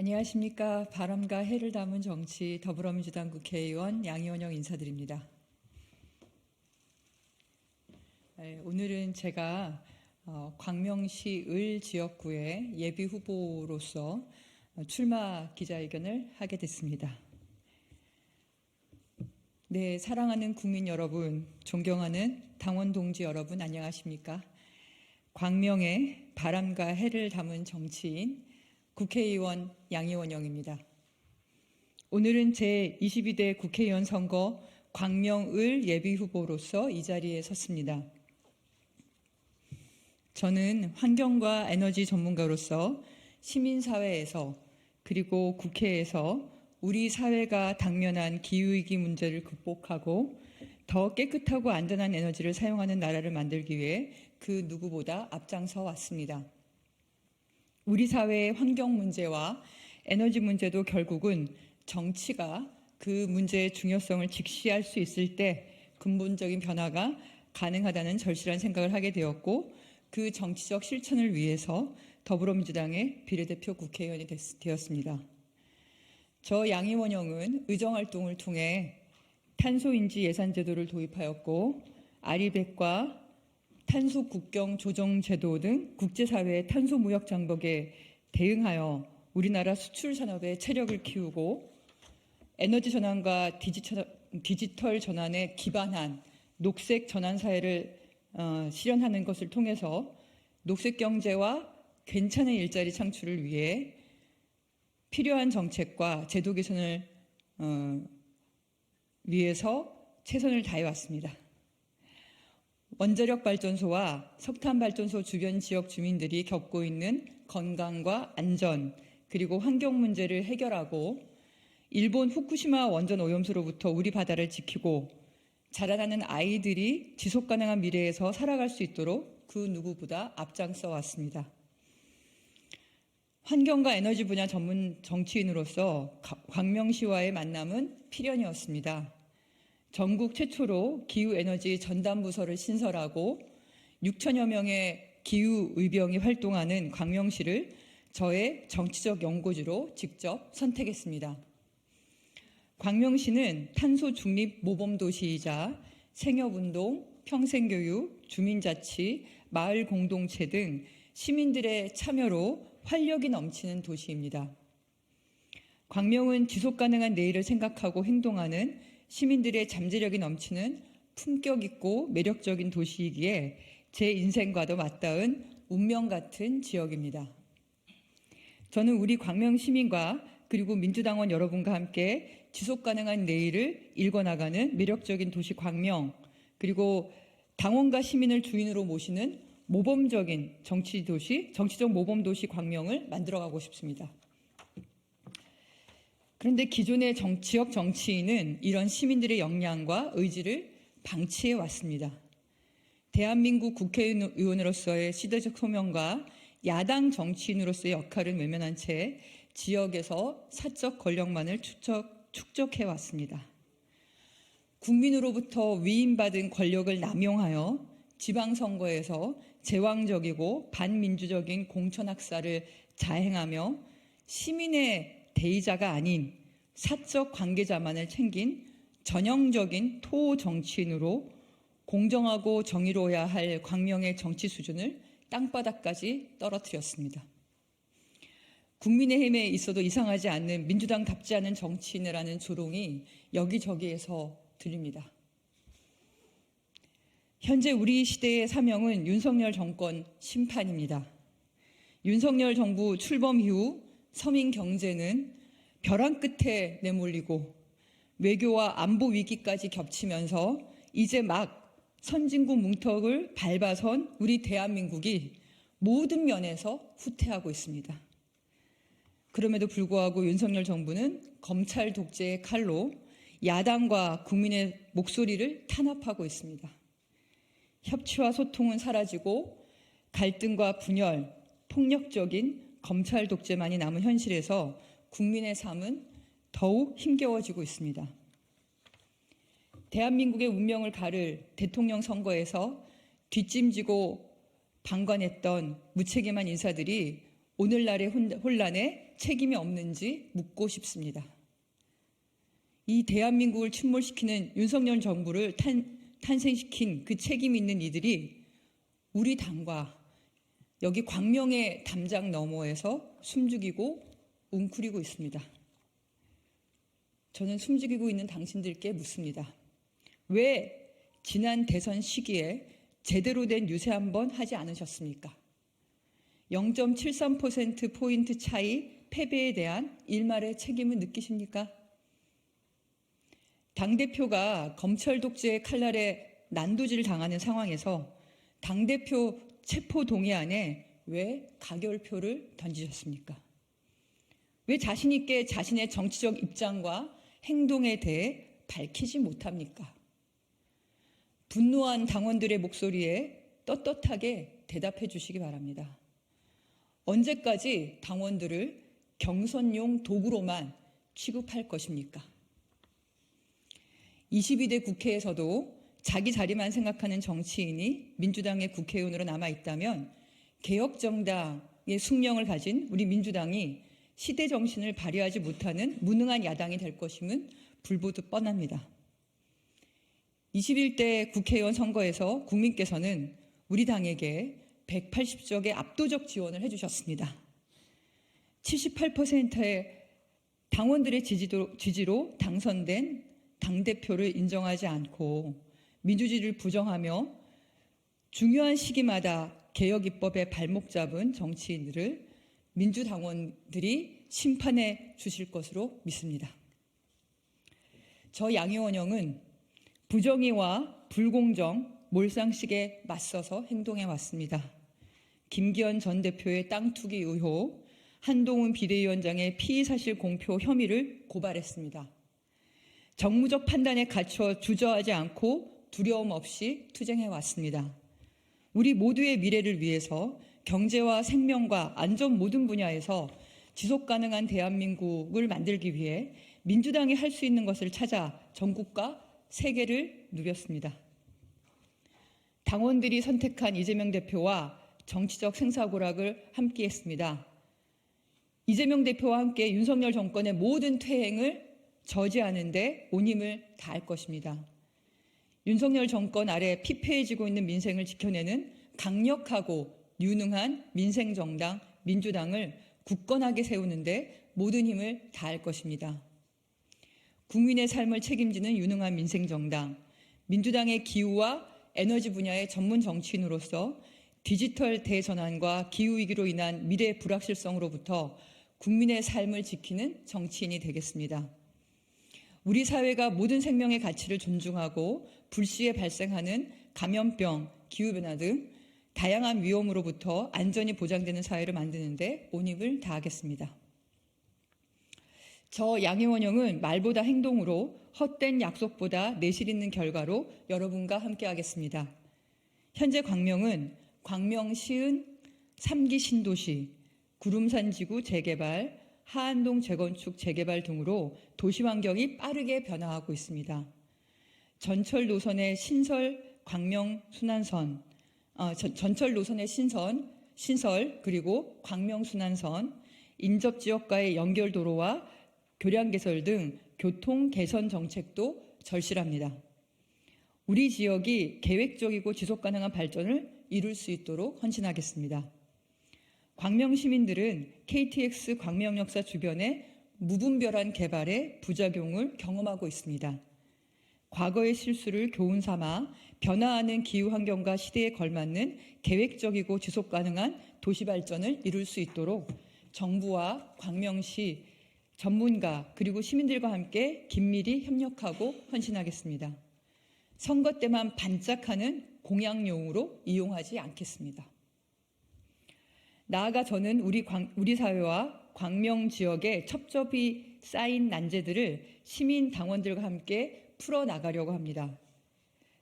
안녕하십니까. 바람과 해를 담은 정치 더불어민주당 국회의원 양이원영 인사드립니다. 오늘은 제가 광명시 을 지역구의 예비 후보로서 출마 기자회견을 하게 됐습니다. 네, 사랑하는 국민 여러분, 존경하는 당원 동지 여러분, 안녕하십니까? 광명의 바람과 해를 담은 정치인 국회의원 양이원영입니다. 오늘은 제22대 국회의원 선거 광명을 예비후보로서 이 자리에 섰습니다. 저는 환경과 에너지 전문가로서 시민사회에서 그리고 국회에서 우리 사회가 당면한 기후위기 문제를 극복하고 더 깨끗하고 안전한 에너지를 사용하는 나라를 만들기 위해 그 누구보다 앞장서 왔습니다. 우리 사회의 환경 문제와 에너지 문제도 결국은 정치가 그 문제의 중요성을 직시할 수 있을 때 근본적인 변화가 가능하다는 절실한 생각을 하게 되었고, 그 정치적 실천을 위해서 더불어민주당의 비례대표 국회의원이 되었습니다. 저 양이원영은 의정활동을 통해 탄소인지 예산제도를 도입하였고, 아리백과 탄소 국경 조정 제도 등 국제사회의 탄소 무역 장벽에 대응하여 우리나라 수출 산업의 체력을 키우고 에너지 전환과 디지털 전환에 기반한 녹색 전환 사회를 실현하는 것을 통해서 녹색 경제와 괜찮은 일자리 창출을 위해 필요한 정책과 제도 개선을 위해서 최선을 다해 왔습니다. 원자력 발전소와 석탄 발전소 주변 지역 주민들이 겪고 있는 건강과 안전 그리고 환경 문제를 해결하고 일본 후쿠시마 원전 오염수로부터 우리 바다를 지키고 자라나는 아이들이 지속 가능한 미래에서 살아갈 수 있도록 그 누구보다 앞장서 왔습니다. 환경과 에너지 분야 전문 정치인으로서 광명시와의 만남은 필연이었습니다. 전국 최초로 기후에너지 전담부서를 신설하고 6천여 명의 기후의병이 활동하는 광명시를 저의 정치적 연고지로 직접 선택했습니다. 광명시는 탄소 중립 모범도시이자 생협운동, 평생교육, 주민자치, 마을 공동체 등 시민들의 참여로 활력이 넘치는 도시입니다. 광명은 지속가능한 내일을 생각하고 행동하는 시민들의 잠재력이 넘치는 품격 있고 매력적인 도시이기에 제 인생과도 맞닿은 운명 같은 지역입니다. 저는 우리 광명 시민과 그리고 민주당원 여러분과 함께 지속가능한 내일을 일궈나가는 매력적인 도시 광명, 그리고 당원과 시민을 주인으로 모시는 모범적인 정치적 모범도시 광명을 만들어가고 싶습니다. 그런데 기존의 지역 정치인은 이런 시민들의 역량과 의지를 방치해 왔습니다. 대한민국 국회의원으로서의 시대적 소명과 야당 정치인으로서의 역할을 외면한 채 지역에서 사적 권력만을 축적해 왔습니다. 국민으로부터 위임받은 권력을 남용하여 지방선거에서 제왕적이고 반민주적인 공천학살을 자행하며 시민의 대의자가 아닌 사적 관계자만을 챙긴 전형적인 토 정치인으로 공정하고 정의로워야 할 광명의 정치 수준을 땅바닥까지 떨어뜨렸습니다. 국민의힘에 있어도 이상하지 않는 민주당답지 않은 정치인이라는 조롱이 여기저기에서 들립니다. 현재 우리 시대의 사명은 윤석열 정권 심판입니다. 윤석열 정부 출범 이후 서민 경제는 벼랑 끝에 내몰리고 외교와 안보 위기까지 겹치면서 이제 막 선진국 문턱을 밟아선 우리 대한민국이 모든 면에서 후퇴하고 있습니다. 그럼에도 불구하고 윤석열 정부는 검찰 독재의 칼로 야당과 국민의 목소리를 탄압하고 있습니다. 협치와 소통은 사라지고 갈등과 분열, 폭력적인 검찰 독재만이 남은 현실에서 국민의 삶은 더욱 힘겨워지고 있습니다. 대한민국의 운명을 가를 대통령 선거에서 뒷짐지고 방관했던 무책임한 인사들이 오늘날의 혼란에 책임이 없는지 묻고 싶습니다. 이 대한민국을 침몰시키는 윤석열 정부를 탄생시킨 그 책임 있는 이들이 우리 당과 여기 광명의 담장 너머에서 숨죽이고 웅크리고 있습니다. 저는 숨죽이고 있는 당신들께 묻습니다. 왜 지난 대선 시기에 제대로 된 유세 한번 하지 않으셨습니까? 0.73%포인트 차이 패배에 대한 일말의 책임을 느끼십니까? 당대표가 검찰 독재의 칼날에 난도질을 당하는 상황에서 당대표 체포 동의안에 왜 가결표를 던지셨습니까? 왜 자신 있게 자신의 정치적 입장과 행동에 대해 밝히지 못합니까? 분노한 당원들의 목소리에 떳떳하게 대답해 주시기 바랍니다. 언제까지 당원들을 경선용 도구로만 취급할 것입니까? 22대 국회에서도 자기 자리만 생각하는 정치인이 민주당의 국회의원으로 남아있다면 개혁정당의 숙명을 가진 우리 민주당이 시대 정신을 발휘하지 못하는 무능한 야당이 될 것임은 불보듯 뻔합니다. 21대 국회의원 선거에서 국민께서는 우리 당에게 180석의 압도적 지원을 해주셨습니다. 78%의 당원들의 지지로 당선된 당대표를 인정하지 않고 민주주의를 부정하며 중요한 시기마다 개혁 입법에 발목 잡은 정치인들을 민주당원들이 심판해 주실 것으로 믿습니다. 저 양이원영은 부정의와 불공정, 몰상식에 맞서서 행동해 왔습니다. 김기현 전 대표의 땅 투기 의혹, 한동훈 비대위원장의 피의사실 공표 혐의를 고발했습니다. 정무적 판단에 갇혀 주저하지 않고 두려움 없이 투쟁해 왔습니다. 우리 모두의 미래를 위해서 경제와 생명과 안전 모든 분야에서 지속 가능한 대한민국을 만들기 위해 민주당이 할 수 있는 것을 찾아 전국과 세계를 누볐습니다. 당원들이 선택한 이재명 대표와 정치적 생사고락을 함께했습니다. 이재명 대표와 함께 윤석열 정권의 모든 퇴행을 저지하는 데 온 힘을 다할 것입니다. 윤석열 정권 아래 피폐해지고 있는 민생을 지켜내는 강력하고 유능한 민생정당 민주당을 굳건하게 세우는데 모든 힘을 다할 것입니다. 국민의 삶을 책임지는 유능한 민생정당, 민주당의 기후와 에너지 분야의 전문 정치인으로서 디지털 대전환과 기후위기로 인한 미래 불확실성으로부터 국민의 삶을 지키는 정치인이 되겠습니다. 우리 사회가 모든 생명의 가치를 존중하고 불시에 발생하는 감염병, 기후변화 등 다양한 위험으로부터 안전이 보장되는 사회를 만드는 데 온 힘을 다하겠습니다. 저 양이원영은 말보다 행동으로 헛된 약속보다 내실 있는 결과로 여러분과 함께하겠습니다. 현재 광명은 광명시은 3기 신도시, 구름산지구 재개발, 하안동 재건축 재개발 등으로 도시 환경이 빠르게 변화하고 있습니다. 전철 노선의 신설 광명 순환선, 전철 노선의 신설 그리고 광명 순환선, 인접 지역과의 연결 도로와 교량 개설 등 교통 개선 정책도 절실합니다. 우리 지역이 계획적이고 지속 가능한 발전을 이룰 수 있도록 헌신하겠습니다. 광명 시민들은 KTX 광명역사 주변의 무분별한 개발의 부작용을 경험하고 있습니다. 과거의 실수를 교훈 삼아 변화하는 기후 환경과 시대에 걸맞는 계획적이고 지속 가능한 도시 발전을 이룰 수 있도록 정부와 광명시 전문가 그리고 시민들과 함께 긴밀히 협력하고 헌신하겠습니다. 선거 때만 반짝하는 공약용으로 이용하지 않겠습니다. 나아가 저는 우리 사회와 광명 지역의 첩첩이 쌓인 난제들을 시민 당원들과 함께 풀어나가려고 합니다.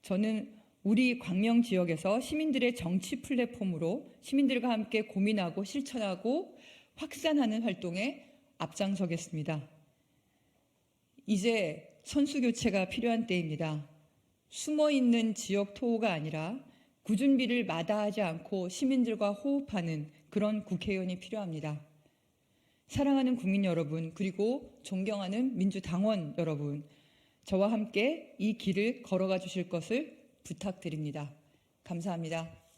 저는 우리 광명 지역에서 시민들의 정치 플랫폼으로 시민들과 함께 고민하고 실천하고 확산하는 활동에 앞장서겠습니다. 이제 선수 교체가 필요한 때입니다. 숨어있는 지역 토호가 아니라 구준비를 마다하지 않고 시민들과 호흡하는 그런 국회의원이 필요합니다. 사랑하는 국민 여러분, 그리고 존경하는 민주당원 여러분, 저와 함께 이 길을 걸어가 주실 것을 부탁드립니다. 감사합니다.